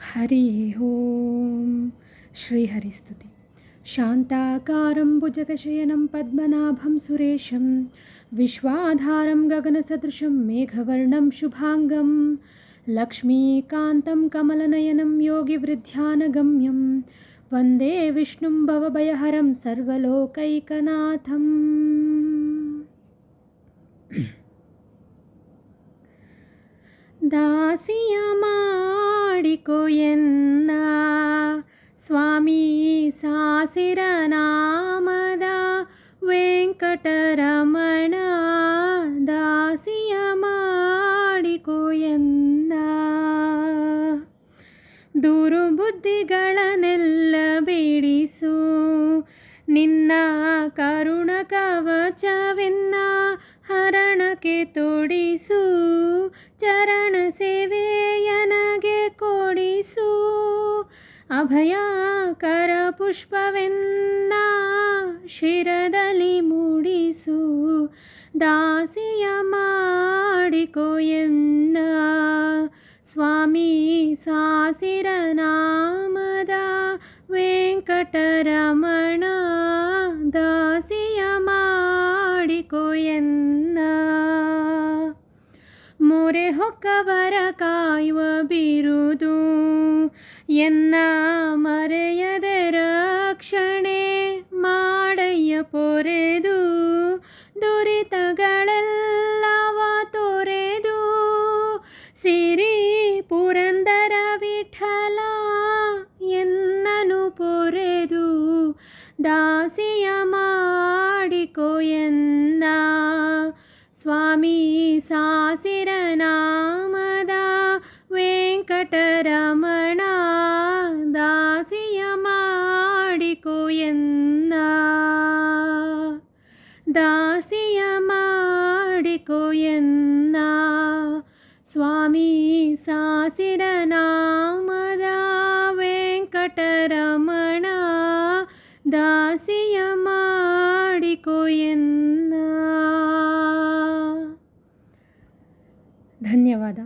ಹರಿ ಓಂ ಶ್ರೀಹರಿಸ್ತುತಿ. ಶಾಂತಾಕಾರಂ ಭುಜಗಶಯನಂ ಪದ್ಮನಾಭಂ ಸುರೇಶಂ ವಿಶ್ವಾಧಾರಂ ಗಗನಸದೃಶಂ ಮೇಘವರ್ಣಂ ಶುಭಾಂಗಂ ಲಕ್ಷ್ಮೀಕಾಂತಂ ಕಮಲನಯನಂ ಯೋಗಿವೃದ್ಧ್ಯಾನಗಮ್ಯಂ ವಂದೇ ವಿಷ್ಣುಂ ಭವಭಯಹರಂ ಸರ್ವಲೋಕೈಕನಾಥಂ. ದಾಸಿಯ ಮಾಡಿಕೊ ಎನ್ನ ಸ್ವಾಮಿ ಸಾಸಿರ ನಾಮದ ವೆಂಕಟರಮಣ. ದಾಸಿಯ ಮಾಡಿಕೊ ಎನ್ನ ದುರ್ಬುದ್ಧಿಗಳನ್ನೆಲ್ಲ ಬಿಡಿಸು, ನಿನ್ನ ಕರುಣ ಕವಚವೆನ್ನ ಹರಣಕ್ಕೆ ತೊಡಿಸು. ಚರಣ ಸೇವೆಯನಗೆ ಕೊಡಿಸು, ಅಭಯಕರ ಪುಷ್ಪವೆನ್ನ ಶಿರದಲ್ಲಿ ಮೂಡಿಸು. ದಾಸಿಯ ಮಾಡಿಕೊ ಎನ್ನ ಸ್ವಾಮಿ ಸಾಸಿರ ನಾಮದ ವೆಂಕಟರಮಣ. ದಾಸಿಯ ಮಾಡಿಕೊ ಎನ್ನ ಮೊರೆ ಹೊಕ್ಕವರ ಕಾಯುವ ಬಿರುದು, ಎನ್ನ ಮರೆಯದೆ ರಕ್ಷಣೆ ಮಾಡಯ್ಯ ಪೊರೆದು. ದುರಿತಗಳೆಲ್ಲವ ತೊರೆದು ಸಿರಿ ಪುರಂದರ ವಿಠಲ ಎನ್ನನು ಪೊರೆದು. ದಾಸಿಯ ಮಾಡಿಕೊ ಎನ್ನ ಸ್ವಾಮಿ ಸಾಸಿರ ನಾಮದ ವೆಂಕಟರಮಣ. ದಾಸಿಯ ಮಾಡಿಕೊ ಎನ್ನ ದಾಸಿಯ ಮಾಡಿಕೊ ಎನ್ನ ಸ್ವಾಮಿ ಸಾಸಿರ ನಾಮದ ವೆಂಕಟರಮಣ. ದಾಸಿಯ ಮಾಡಿಕೊ ಎನ್ನ. ಧನ್ಯವಾದ.